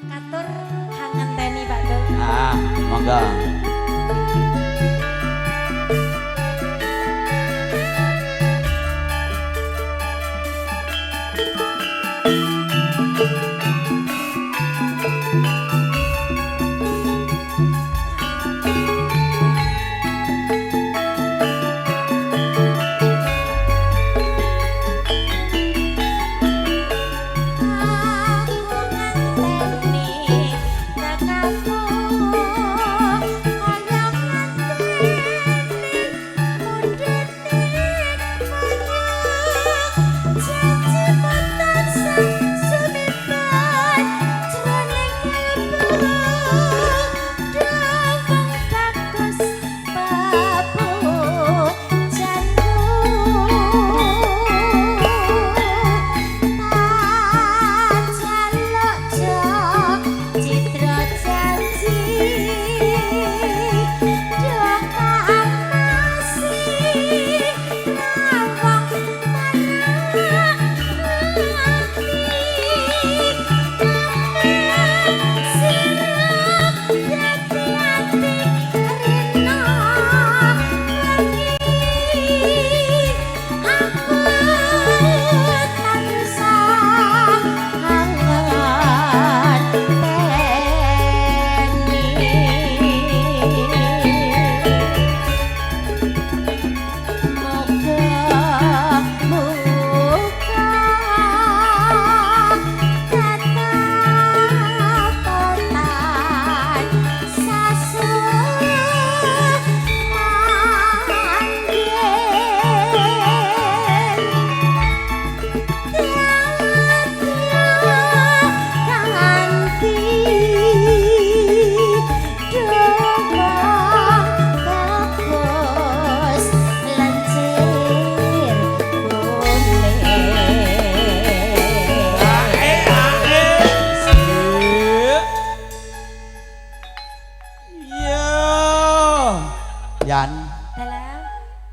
Katur ngenteni Pak Dul. Ah, monggo.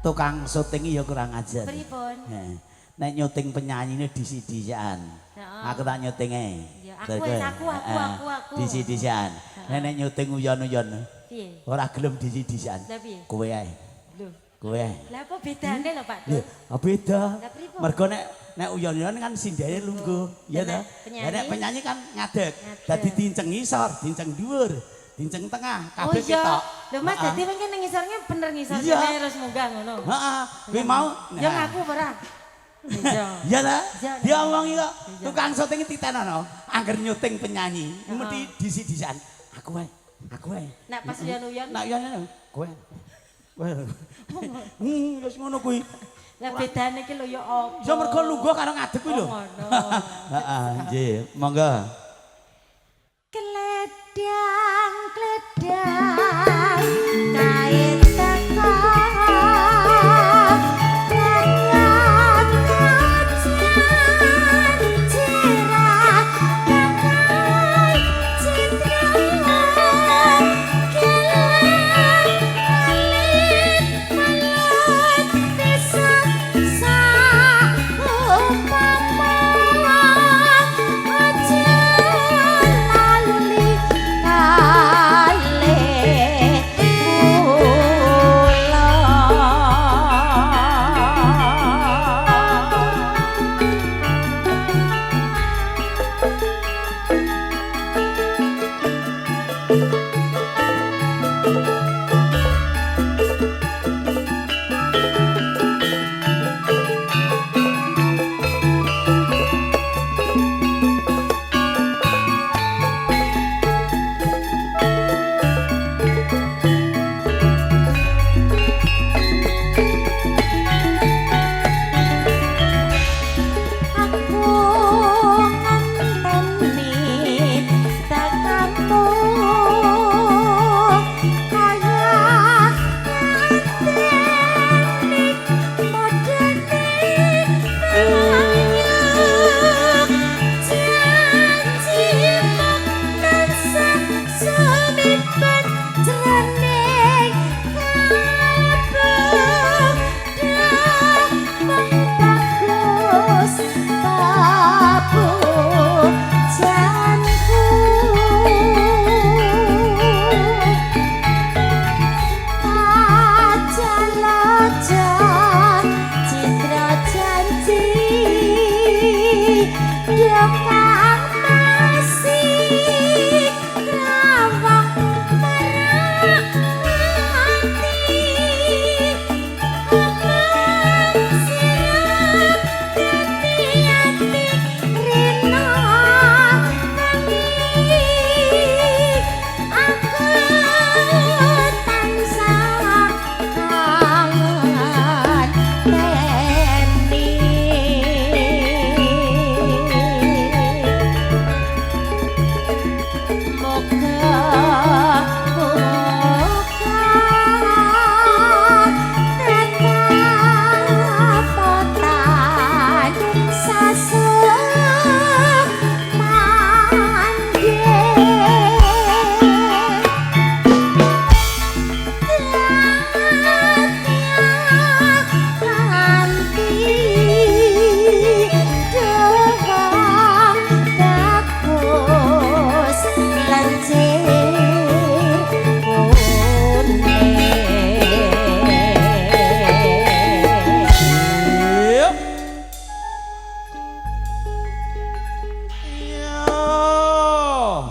Tukang syuting ya kurang ajar. Pripun? Nek nyuting penyanyine disi-disian. Aku tak nyutinge. Aku. Disi-disian. Nek nyuting uyon-uyon. Piye? Ora gelem disi-disian. Lah piye? Kowe ae. Lho. Kowe ae. Lah apa bedane lho Pak Lho, Dul? beda. Lah pripun? Mergo nek uyon-uyon kan sindene lungguh, ya ta? Nek penyanyi kan ngadeg. Dadi dinceng ngisor, dinceng dhuwur, dinceng tengah, kabeh ketok. Lho Mas, dadi mengke ning ngisornya bener ngisor terus munggah ngono. Heeh, kowe mau. Ya ngaku ora. Iya. Iya ta? Diomongi kok. Tukang syuting titenono, angger nyuting penyanyi, mesti disi-disian. Aku wae. Aku wae. Nek pas uyon-uyon. Nek uyon kowe. Kowe. Wis ngono kuwi. Lah bedane iki lho ya apa? Ya mergo lungguh karo ngadeg kuwi lho. Heeh, nggih, monggo. Kledang kait teka lalu li kale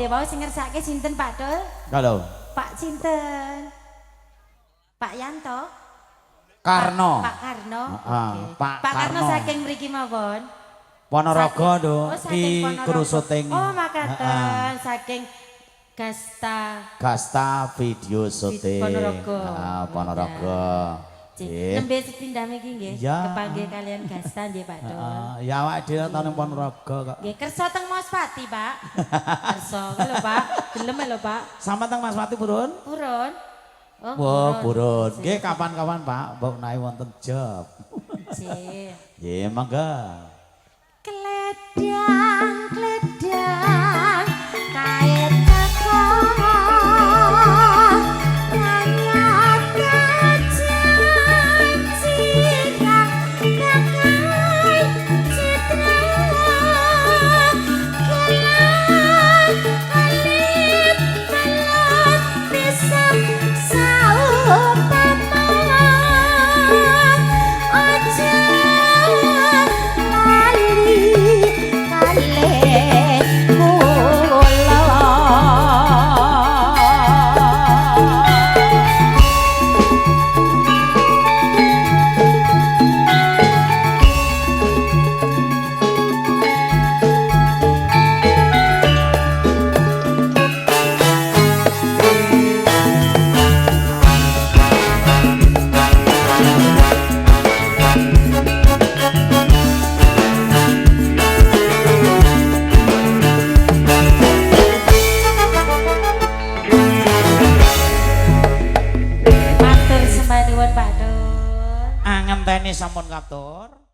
wau sing ngersake sinten Pak Dul? Kalau Pak sinten? Pak Yanto? Karno. Pak Karno. Heeh, Pak Karno Karno. saking mriki mawon. Ponorogo do saking di Ponorogo. Kerusuting. Oh, makaten saking Gasta video syuting. Ponorogo. Ponorogo. Nggih. Nembe sepindah mriki nggih. Iya. Kepanggih kalian Gasta nggih Pak Dul. Ya awak dhewe tau ning Ponorogo kok. Nggih, kersa teng Mospati, Pak. Kersa lho, Pak. Gelem lho, Pak. Sama teng Mas Wati purun? Purun. Oh, Wah, purun. Nggih kapan-kapan Pak, mbok naik wonten job. Nggih. Nggih, mangga. Kledang, kledang, kait teko, ternyata janji gagal citra, kelan alit balot pisang saupama aja Angenteni sampun katur.